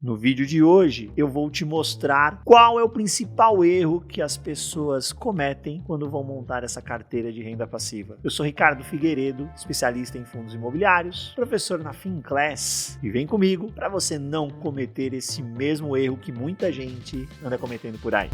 No vídeo de hoje, eu vou te mostrar qual é o principal erro que as pessoas cometem quando vão montar essa carteira de renda passiva. Eu sou Ricardo Figueiredo, especialista em fundos imobiliários, professor na FinClass, e vem comigo para você não cometer esse mesmo erro que muita gente anda cometendo por aí.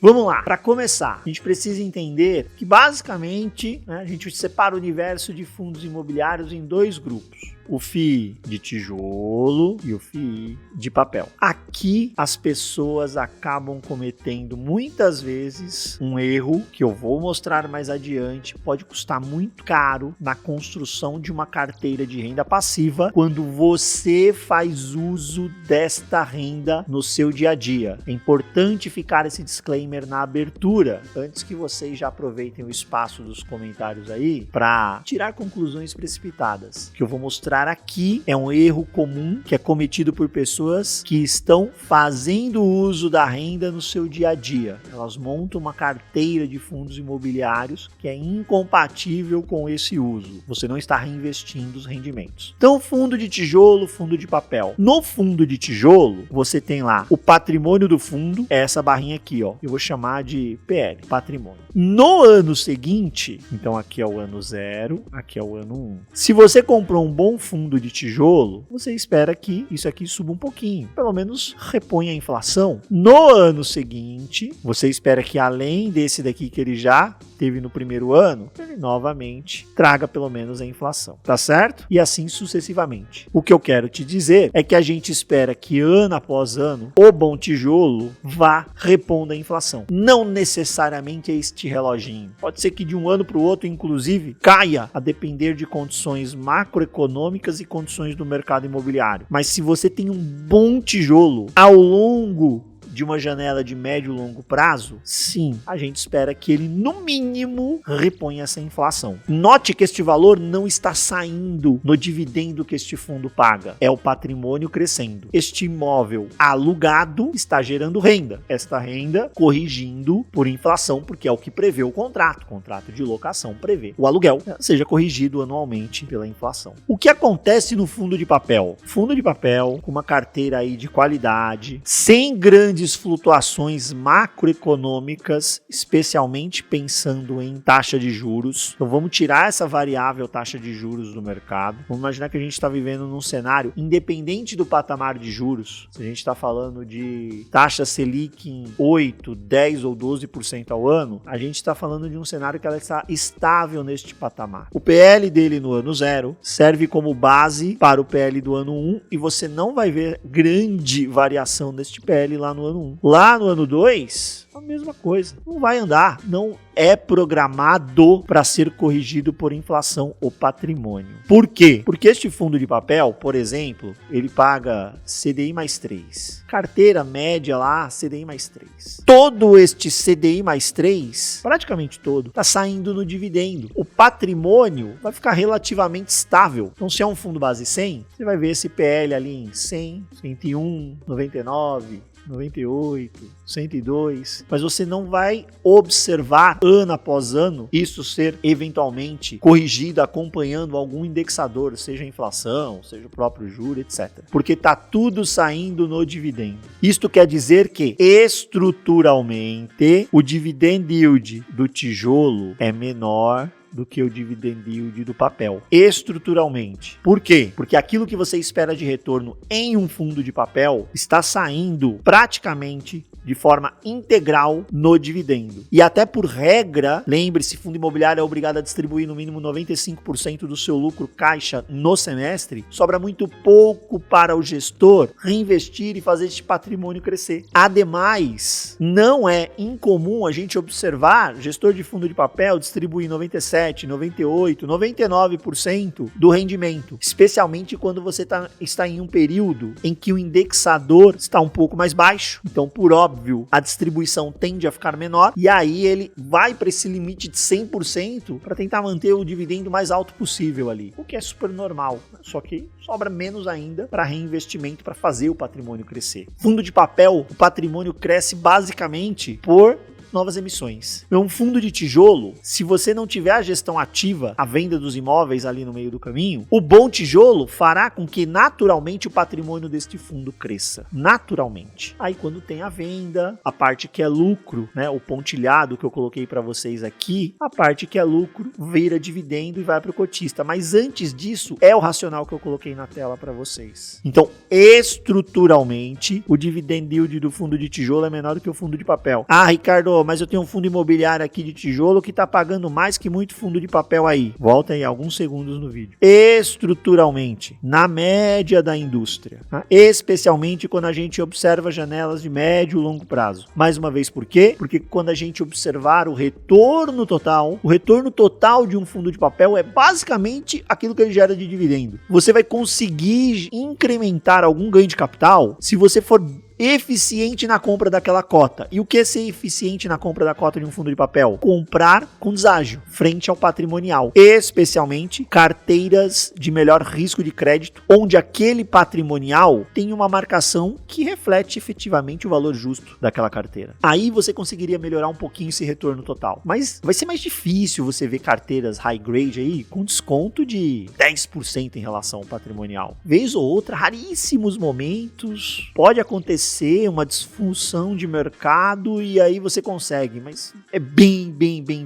Vamos lá, para começar, a gente precisa entender que basicamente a gente separa o universo de fundos imobiliários em dois grupos. O FII de tijolo e o FII de papel. Aqui as pessoas acabam cometendo muitas vezes um erro que eu vou mostrar mais adiante, pode custar muito caro na construção de uma carteira de renda passiva quando você faz uso desta renda no seu dia a dia. É importante ficar esse disclaimer na abertura, antes que vocês já aproveitem o espaço dos comentários aí para tirar conclusões precipitadas, que eu vou mostrar aqui é um erro comum que é cometido por pessoas que estão fazendo uso da renda no seu dia a dia. Elas montam uma carteira de fundos imobiliários que é incompatível com esse uso. Você não está reinvestindo os rendimentos. Então, fundo de tijolo, fundo de papel. No fundo de tijolo, você tem lá o patrimônio do fundo, é essa barrinha aqui, ó. Eu vou chamar de PL, patrimônio. No ano seguinte, então aqui é o ano 0, aqui é o ano 1. Se você comprou um bom fundo de tijolo, você espera que isso aqui suba um pouquinho, pelo menos reponha a inflação. No ano seguinte, você espera que além desse daqui que ele já teve no primeiro ano, ele novamente traga pelo menos a inflação, tá certo? E assim sucessivamente. O que eu quero te dizer é que a gente espera que ano após ano, o bom tijolo vá repondo a inflação. Não necessariamente é este reloginho. Pode ser que de um ano para o outro, inclusive, caia a depender de condições macroeconômicas e condições do mercado imobiliário. Mas se você tem um bom tijolo ao longo de uma janela de médio e longo prazo, sim, a gente espera que ele, no mínimo, reponha essa inflação. Note que este valor não está saindo no dividendo que este fundo paga. É o patrimônio crescendo. Este imóvel alugado está gerando renda. Esta renda corrigindo por inflação, porque é o que prevê o contrato. O contrato de locação prevê o aluguel seja corrigido anualmente pela inflação. O que acontece no fundo de papel? Fundo de papel com uma carteira aí de qualidade, sem grandes flutuações macroeconômicas, especialmente pensando em taxa de juros. Então vamos tirar essa variável taxa de juros do mercado. Vamos imaginar que a gente está vivendo num cenário independente do patamar de juros. Se a gente está falando de taxa Selic em 8, 10 ou 12% ao ano, a gente está falando de um cenário que ela está estável neste patamar. O PL dele no ano 0 serve como base para o PL do ano 1 e você não vai ver grande variação neste PL lá no ano 1. Lá no ano 2, a mesma coisa. Não vai andar. Não é programado para ser corrigido por inflação o patrimônio. Por quê? Porque este fundo de papel, por exemplo, ele paga CDI mais 3. Carteira média lá, CDI mais 3. Todo este CDI mais 3, praticamente todo, está saindo no dividendo. O patrimônio vai ficar relativamente estável. Então, se é um fundo base 100, você vai ver esse PL ali em 100, 101, 99... 98, 102, mas você não vai observar ano após ano isso ser eventualmente corrigido acompanhando algum indexador, seja a inflação, seja o próprio juro, etc. Porque está tudo saindo no dividendo. Isto quer dizer que estruturalmente o dividend yield do tijolo é menor do que o dividend yield do papel, estruturalmente. Por quê? Porque aquilo que você espera de retorno em um fundo de papel está saindo praticamente de forma integral no dividendo. E até por regra, lembre-se, fundo imobiliário é obrigado a distribuir no mínimo 95% do seu lucro caixa no semestre, sobra muito pouco para o gestor reinvestir e fazer este patrimônio crescer. Ademais, não é incomum a gente observar gestor de fundo de papel distribuir 97, 98, 99% do rendimento, especialmente quando você está em um período em que o indexador está um pouco mais baixo. Então, por óbvio, a distribuição tende a ficar menor e aí ele vai para esse limite de 100% para tentar manter o dividendo mais alto possível ali, o que é super normal, só que sobra menos ainda para reinvestimento para fazer o patrimônio crescer. Fundo de papel, o patrimônio cresce basicamente por novas emissões. Um fundo de tijolo, se você não tiver a gestão ativa, a venda dos imóveis ali no meio do caminho, o bom tijolo fará com que naturalmente o patrimônio deste fundo cresça. Naturalmente. Aí quando tem a venda, a parte que é lucro, né, o pontilhado que eu coloquei para vocês aqui, a parte que é lucro vira dividendo e vai para o cotista. Mas antes disso, é o racional que eu coloquei na tela para vocês. Então, estruturalmente, o dividend yield do fundo de tijolo é menor do que o fundo de papel. Ah, Ricardo, mas eu tenho um fundo imobiliário aqui de tijolo que está pagando mais que muito fundo de papel aí. Volta aí alguns segundos no vídeo. Estruturalmente, na média da indústria, né? Especialmente quando a gente observa janelas de médio e longo prazo. Mais uma vez, por quê? Porque quando a gente observar o retorno total de um fundo de papel é basicamente aquilo que ele gera de dividendo. Você vai conseguir incrementar algum ganho de capital se você for eficiente na compra daquela cota. E o que é ser eficiente na compra da cota de um fundo de papel? Comprar com deságio, frente ao patrimonial. Especialmente carteiras de melhor risco de crédito, onde aquele patrimonial tem uma marcação que reflete efetivamente o valor justo daquela carteira. Aí você conseguiria melhorar um pouquinho esse retorno total. Mas vai ser mais difícil você ver carteiras high grade aí com desconto de 10% em relação ao patrimonial. Vez ou outra, raríssimos momentos, pode acontecer uma disfunção de mercado e aí você consegue, mas é bem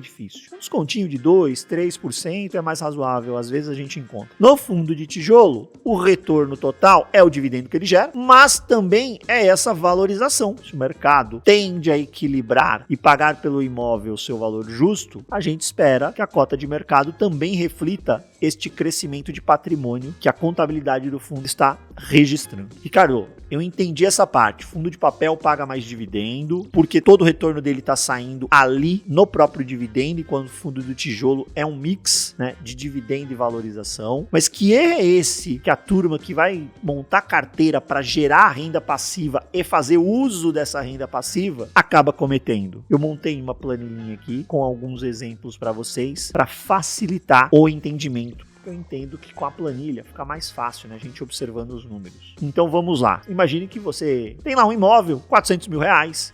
difícil. Um descontinho de 2%, 3% é mais razoável, às vezes a gente encontra. No fundo de tijolo, o retorno total é o dividendo que ele gera, mas também é essa valorização. Se o mercado tende a equilibrar e pagar pelo imóvel o seu valor justo, a gente espera que a cota de mercado também reflita este crescimento de patrimônio que a contabilidade do fundo está registrando. Ricardo, eu entendi essa parte. Fundo de papel paga mais dividendo, porque todo o retorno dele está saindo ali no próprio dividendo, enquanto o fundo do tijolo é um mix, né, de dividendo e valorização. Mas que erro é esse que a turma que vai montar carteira para gerar renda passiva e fazer uso dessa renda passiva acaba cometendo? Eu montei uma planilhinha aqui com alguns exemplos para vocês, para facilitar o entendimento. Eu entendo que com a planilha fica mais fácil, né? A gente observando os números. Então vamos lá. Imagine que você tem lá um imóvel, R$400 mil.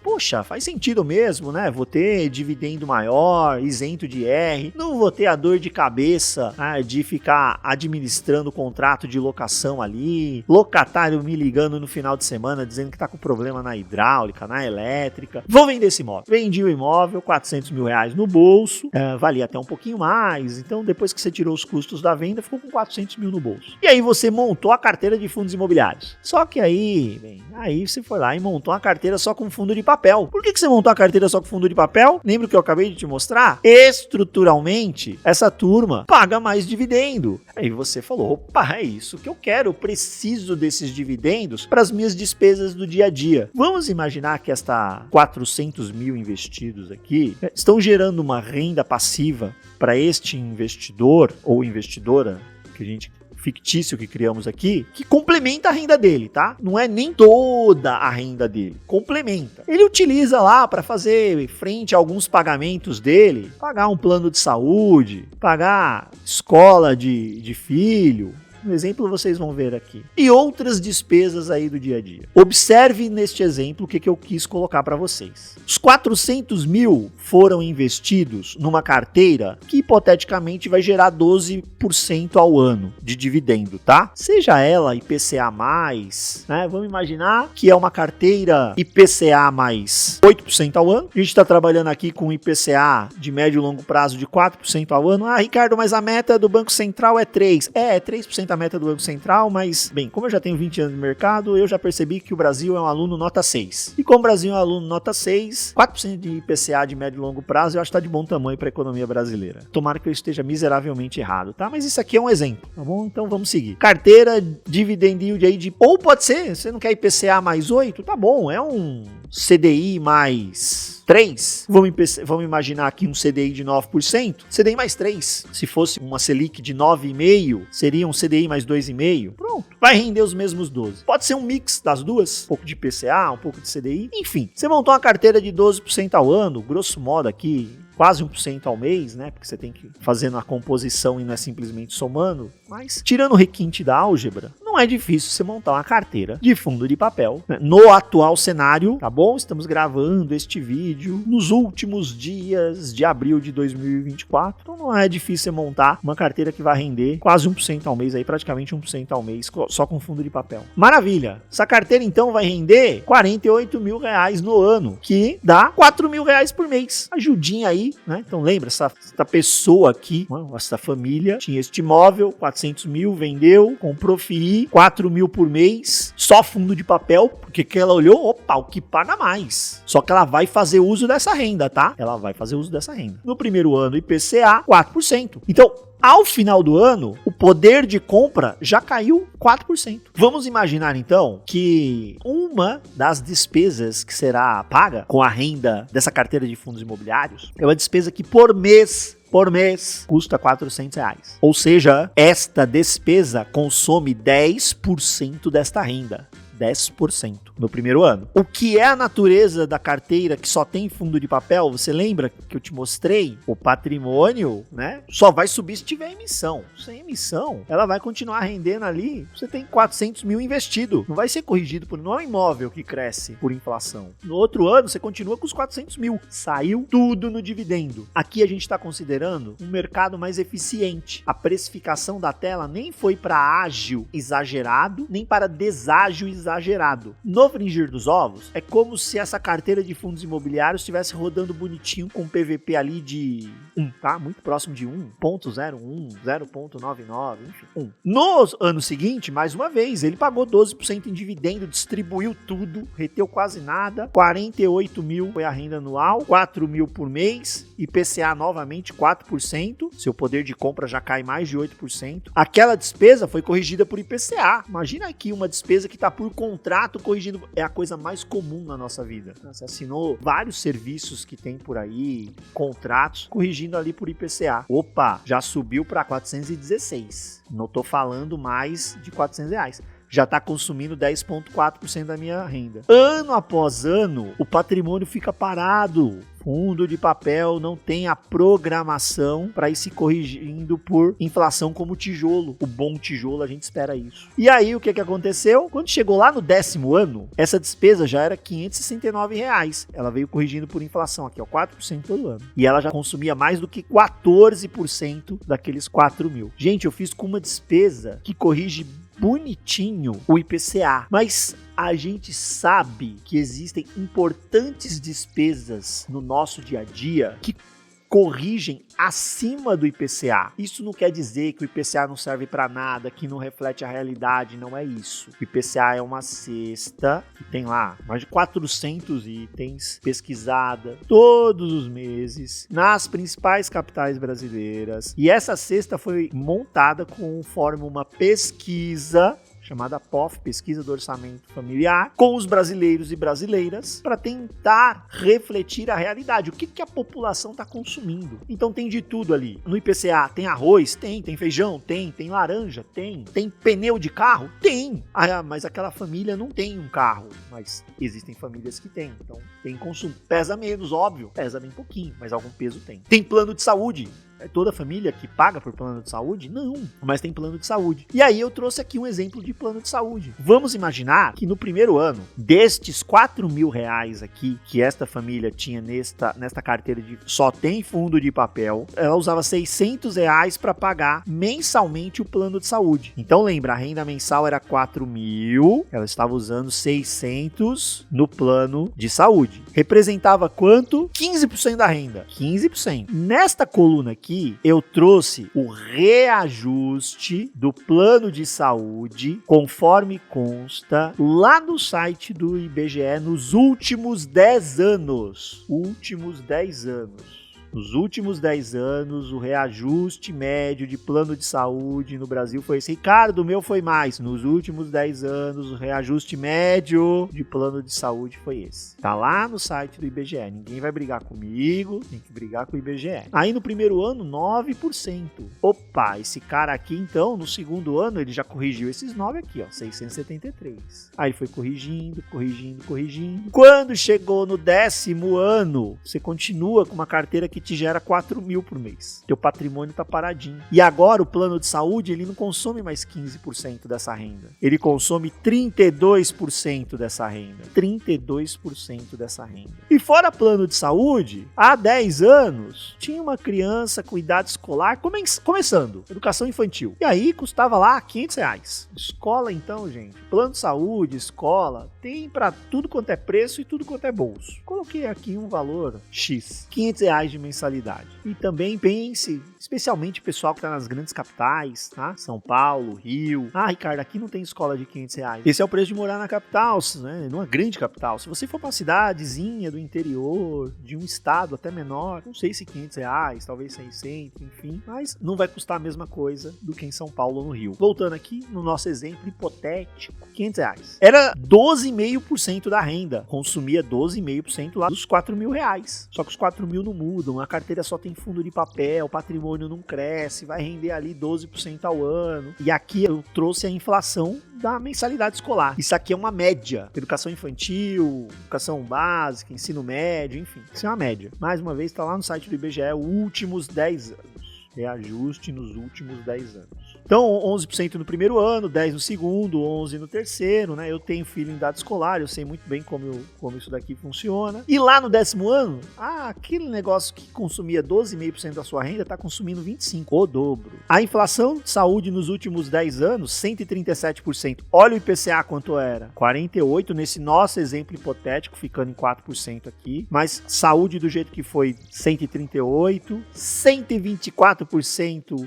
Poxa, faz sentido mesmo, né? Vou ter dividendo maior, isento de IR. Não vou ter a dor de cabeça, né, de ficar administrando o contrato de locação ali. Locatário me ligando no final de semana dizendo que tá com problema na hidráulica, na elétrica. Vou vender esse imóvel. Vendi o imóvel, R$400 mil no bolso. Valia até um pouquinho mais. Então depois que você tirou os custos da venda, ficou com 400 mil no bolso. E aí você montou a carteira de fundos imobiliários. Só que aí você foi lá e montou uma carteira só com fundo de papel. Por que você montou a carteira só com fundo de papel? Lembra o que eu acabei de te mostrar? Estruturalmente, essa turma paga mais dividendo. Aí você falou, opa, é isso que eu quero. Eu preciso desses dividendos para as minhas despesas do dia a dia. Vamos imaginar que esta 400 mil investidos aqui estão gerando uma renda passiva para este investidor ou investidora fictício que criamos aqui, que complementa a renda dele, tá? Não é nem toda a renda dele, complementa. Ele utiliza lá para fazer frente a alguns pagamentos dele, pagar um plano de saúde, pagar escola de filho. Um exemplo vocês vão ver aqui. E outras despesas aí do dia a dia. Observe neste exemplo o que eu quis colocar para vocês. Os 400 mil foram investidos numa carteira que hipoteticamente vai gerar 12% ao ano de dividendo, tá? Seja ela IPCA+, né? Vamos imaginar que é uma carteira IPCA mais 8% ao ano. A gente está trabalhando aqui com IPCA de médio e longo prazo de 4% ao ano. Ah, Ricardo, mas a meta do Banco Central é 3%. É 3% a meta do Banco Central, mas, bem, como eu já tenho 20 anos de mercado, eu já percebi que o Brasil é um aluno nota 6. E como o Brasil é um aluno nota 6, 4% de IPCA de médio e longo prazo eu acho que está de bom tamanho para a economia brasileira. Tomara que eu esteja miseravelmente errado, tá? Mas isso aqui é um exemplo, tá bom? Então vamos seguir. Carteira, dividend yield aí de... Ou pode ser, você não quer IPCA mais 8? Tá bom, é um CDI mais 3, vamos imaginar aqui um CDI de 9%, CDI mais 3. Se fosse uma Selic de 9,5, seria um CDI mais 2,5. Pronto, vai render os mesmos 12. Pode ser um mix das duas, um pouco de IPCA, um pouco de CDI, enfim. Você montou uma carteira de 12% ao ano, grosso modo aqui, quase 1% ao mês, né? Porque você tem que fazer na composição e não é simplesmente somando. Mas, tirando o requinte da álgebra, não não é difícil você montar uma carteira de fundo de papel, né? No atual cenário, tá bom? Estamos gravando este vídeo nos últimos dias de abril de 2024, então não é difícil você montar uma carteira que vai render quase 1% ao mês, aí praticamente 1% ao mês, só com fundo de papel. Maravilha! Essa carteira então vai render R$48 mil no ano, que dá R$4.000 por mês. Ajudinha aí, né? Então lembra, essa pessoa aqui, essa família, tinha este imóvel, 400 mil, vendeu, comprou FII, 4 mil por mês, só fundo de papel, porque que ela olhou, opa, o que paga mais. Só que ela vai fazer uso dessa renda, tá? Ela vai fazer uso dessa renda. No primeiro ano, IPCA, 4%. Então, ao final do ano, o poder de compra já caiu 4%. Vamos imaginar, então, que uma das despesas que será paga com a renda dessa carteira de fundos imobiliários é uma despesa que por mês custa R$400. Ou seja, esta despesa consome 10% desta renda. 10% no primeiro ano. O que é a natureza da carteira que só tem fundo de papel? Você lembra que eu te mostrei? O patrimônio, né? Só vai subir se tiver emissão. Sem emissão, ela vai continuar rendendo ali. Você tem 400 mil investido. Não vai ser corrigido por... Não é um imóvel que cresce por inflação. No outro ano, você continua com os 400 mil. Saiu tudo no dividendo. Aqui a gente está considerando um mercado mais eficiente. A precificação da tela nem foi para ágil exagerado, nem para deságio exagerado. No fringir dos ovos, é como se essa carteira de fundos imobiliários estivesse rodando bonitinho com PVP ali de 1, tá? Muito próximo de 1.01, 0.99, enfim, 1. No ano seguinte, mais uma vez, ele pagou 12% em dividendo, distribuiu tudo, reteu quase nada, 48 mil foi a renda anual, 4 mil por mês, IPCA novamente 4%, seu poder de compra já cai mais de 8%. Aquela despesa foi corrigida por IPCA. Imagina aqui uma despesa que está por contrato corrigindo, é a coisa mais comum na nossa vida. Você assinou vários serviços que tem por aí, contratos, corrigindo ali por IPCA. Opa, já subiu para 416. Não tô falando mais de R$400. Já está consumindo 10,4% da minha renda. Ano após ano, o patrimônio fica parado. Fundo de papel não tem a programação para ir se corrigindo por inflação como o tijolo. O bom tijolo, a gente espera isso. E aí, o que aconteceu? Quando chegou lá no 10º ano, essa despesa já era R$569. Ela veio corrigindo por inflação aqui, ó, 4% todo ano. E ela já consumia mais do que 14% daqueles 4 mil. Gente, eu fiz com uma despesa que corrige bonitinho o IPCA, mas a gente sabe que existem importantes despesas no nosso dia a dia que corrigem acima do IPCA. Isso não quer dizer que o IPCA não serve para nada, que não reflete a realidade, não é isso. O IPCA é uma cesta que tem lá mais de 400 itens pesquisada todos os meses nas principais capitais brasileiras. E essa cesta foi montada conforme uma pesquisa chamada POF, Pesquisa do Orçamento Familiar, com os brasileiros e brasileiras, para tentar refletir a realidade, o que a população está consumindo. Então tem de tudo ali. No IPCA tem arroz? Tem feijão? Tem laranja? Tem pneu de carro? Tem. Ah, mas aquela família não tem um carro, mas existem famílias que têm, então tem consumo. Pesa menos, óbvio, pesa bem pouquinho, mas algum peso tem. Tem plano de saúde? É toda família que paga por plano de saúde? Não, mas tem plano de saúde. E aí eu trouxe aqui um exemplo de plano de saúde. Vamos imaginar que no primeiro ano, destes R$4.000 aqui, que esta família tinha nesta carteira de só tem fundo de papel, ela usava R$600 para pagar mensalmente o plano de saúde. Então lembra, a renda mensal era 4 mil, ela estava usando 600 no plano de saúde. Representava quanto? 15% da renda. 15%. Nesta coluna aqui, eu trouxe o reajuste do plano de saúde, conforme consta lá no site do IBGE nos últimos 10 anos. Nos últimos 10 anos, o reajuste médio de plano de saúde no Brasil foi esse. Ricardo, o meu foi mais. Nos últimos 10 anos, o reajuste médio de plano de saúde foi esse. Tá lá no site do IBGE. Ninguém vai brigar comigo, tem que brigar com o IBGE. Aí no primeiro ano, 9%. Opa, esse cara aqui, então, no segundo ano, ele já corrigiu esses 9 aqui, ó, 673. Aí ele foi corrigindo. Quando chegou no 10º ano, você continua com uma carteira que te gera 4 mil por mês. Teu patrimônio tá paradinho. E agora o plano de saúde, ele não consome mais 15% dessa renda. Ele consome 32% dessa renda. 32% dessa renda. E fora plano de saúde, há 10 anos, tinha uma criança com idade escolar começando, educação infantil. E aí custava lá R$500. Escola então, gente, plano de saúde, escola, tem pra tudo quanto é preço e tudo quanto é bolso. Coloquei aqui um valor X, R$500 de mensalidade. E também pense, especialmente o pessoal que tá nas grandes capitais, tá? São Paulo, Rio. Ah, Ricardo, aqui não tem escola de R$500. Esse é o preço de morar na capital, né? Numa grande capital. Se você for pra uma cidadezinha do interior, de um estado até menor, não sei se R$500, talvez 600, enfim, mas não vai custar a mesma coisa do que em São Paulo ou no Rio. Voltando aqui no nosso exemplo hipotético, R$500. Era 12,5% da renda. Consumia 12,5% lá dos R$4.000. Só que os 4 mil não mudam, a carteira só tem fundo de papel, o patrimônio não cresce, vai render ali 12% ao ano. E aqui eu trouxe a inflação da mensalidade escolar. Isso aqui é uma média. Educação infantil, educação básica, ensino médio, enfim. Isso é uma média. Mais uma vez, está lá no site do IBGE, últimos 10 anos. Reajuste nos últimos 10 anos. Então, 11% no primeiro ano, 10% no segundo, 11% no terceiro, né? Eu tenho filho em idade escolar, eu sei muito bem como isso daqui funciona. E lá no 10º ano, aquele negócio que consumia 12,5% da sua renda está consumindo 25%, o dobro. A inflação de saúde nos últimos 10 anos, 137%. Olha o IPCA quanto era. 48% nesse nosso exemplo hipotético, ficando em 4% aqui. Mas saúde do jeito que foi, 138%, 124%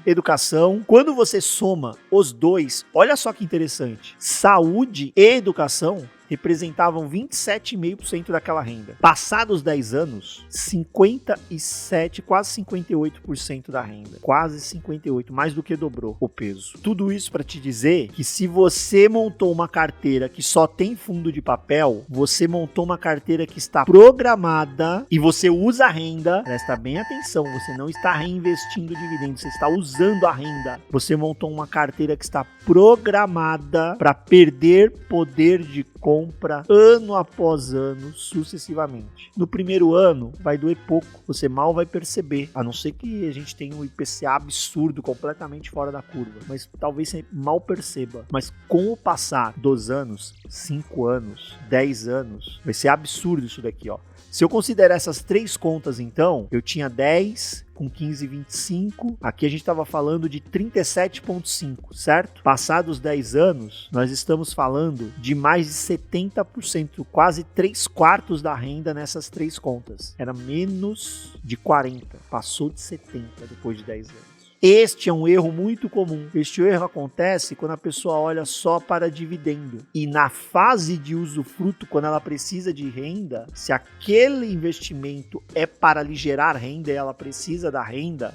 educação. Quando você soma os dois, olha só que interessante. Saúde e educação representavam 27,5% daquela renda. Passados 10 anos, 57%, quase 58% da renda. Quase 58%, mais do que dobrou o peso. Tudo isso para te dizer que se você montou uma carteira que só tem fundo de papel, você montou uma carteira que está programada e você usa a renda, presta bem atenção, você não está reinvestindo dividendos, você está usando a renda. Você montou uma carteira que está programada para perder poder de compra ano após ano, sucessivamente. No primeiro ano, vai doer pouco, você mal vai perceber, a não ser que a gente tenha um IPCA absurdo, completamente fora da curva, mas talvez você mal perceba. Mas com o passar dos anos, 5 anos, 10 anos, vai ser absurdo isso daqui, ó. Se eu considerar essas 3 contas, então, eu tinha 10 com 15,25, aqui a gente estava falando de 37,5, certo? Passados 10 anos, nós estamos falando de mais de 70%, quase 3/4 da renda nessas 3 contas. Era menos de 40, passou de 70 depois de 10 anos. Este é um erro muito comum. Este erro acontece quando a pessoa olha só para dividendo. E na fase de usufruto, quando ela precisa de renda, se aquele investimento é para lhe gerar renda e ela precisa da renda,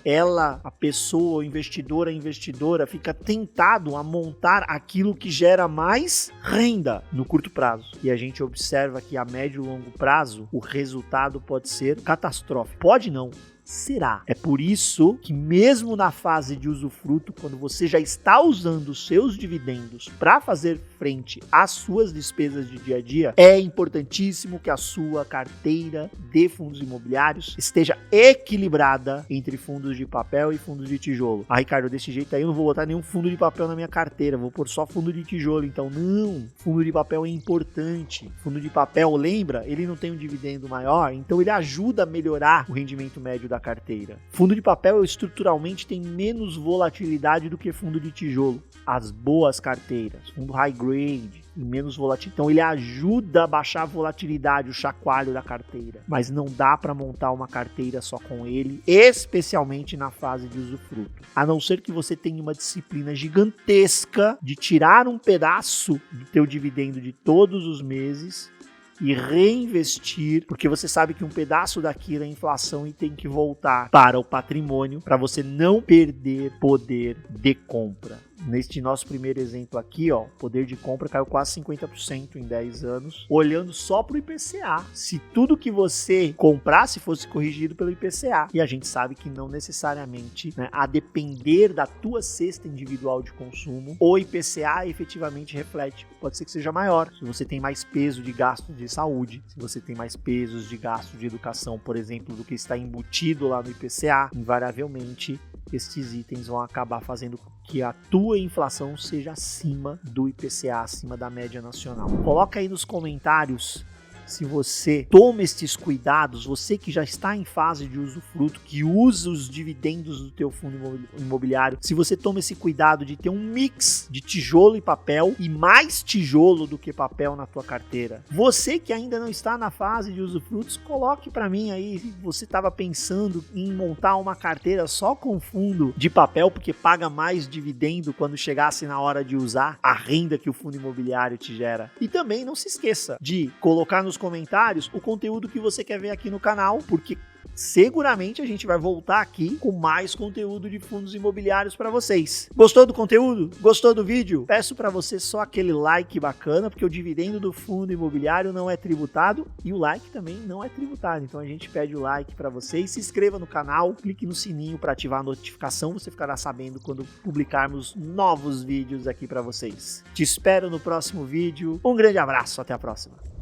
a pessoa, investidora, fica tentado a montar aquilo que gera mais renda no curto prazo. E a gente observa que a médio e longo prazo, o resultado pode ser catastrófico. Pode não. Será. É por isso que mesmo na fase de usufruto, quando você já está usando os seus dividendos para fazer frente às suas despesas de dia a dia, é importantíssimo que a sua carteira de fundos imobiliários esteja equilibrada entre fundos de papel e fundos de tijolo. Ricardo, desse jeito aí eu não vou botar nenhum fundo de papel na minha carteira, vou pôr só fundo de tijolo. Então não, fundo de papel é importante. Fundo de papel, lembra, ele não tem um dividendo maior, então ele ajuda a melhorar o rendimento médio da carteira. Fundo de papel estruturalmente tem menos volatilidade do que fundo de tijolo. As boas carteiras, fundo high grade, e menos volatilidade. Então ele ajuda a baixar a volatilidade, o chacoalho da carteira. Mas não dá para montar uma carteira só com ele, especialmente na fase de usufruto. A não ser que você tenha uma disciplina gigantesca de tirar um pedaço do teu dividendo de todos os meses e reinvestir, porque você sabe que um pedaço daquilo é inflação e tem que voltar para o patrimônio para você não perder poder de compra. neste nosso primeiro exemplo aqui, ó, o poder de compra caiu quase 50% em 10 anos, olhando só para o IPCA. Se tudo que você comprasse fosse corrigido pelo IPCA. E a gente sabe que não necessariamente, né, a depender da tua cesta individual de consumo, o IPCA efetivamente reflete. Pode ser que seja maior. Se você tem mais peso de gasto de saúde, se você tem mais pesos de gasto de educação, por exemplo, do que está embutido lá no IPCA, invariavelmente estes itens vão acabar fazendo com que a tua inflação seja acima do IPCA, acima da média nacional. Coloca aí nos comentários se você toma estes cuidados, você que já está em fase de usufruto, que usa os dividendos do teu fundo imobiliário, se você toma esse cuidado de ter um mix de tijolo e papel, e mais tijolo do que papel na tua carteira. Você que ainda não está na fase de usufrutos, coloque para mim aí, se você estava pensando em montar uma carteira só com fundo de papel, porque paga mais dividendo quando chegasse na hora de usar a renda que o fundo imobiliário te gera. E também não se esqueça de colocar nos comentários o conteúdo que você quer ver aqui no canal, porque seguramente a gente vai voltar aqui com mais conteúdo de fundos imobiliários para vocês. Gostou do conteúdo? Gostou do vídeo? Peço para você só aquele like bacana, porque o dividendo do fundo imobiliário não é tributado e o like também não é tributado. Então a gente pede o like para vocês, se inscreva no canal, clique no sininho para ativar a notificação, você ficará sabendo quando publicarmos novos vídeos aqui para vocês. Te espero no próximo vídeo. Um grande abraço, até a próxima.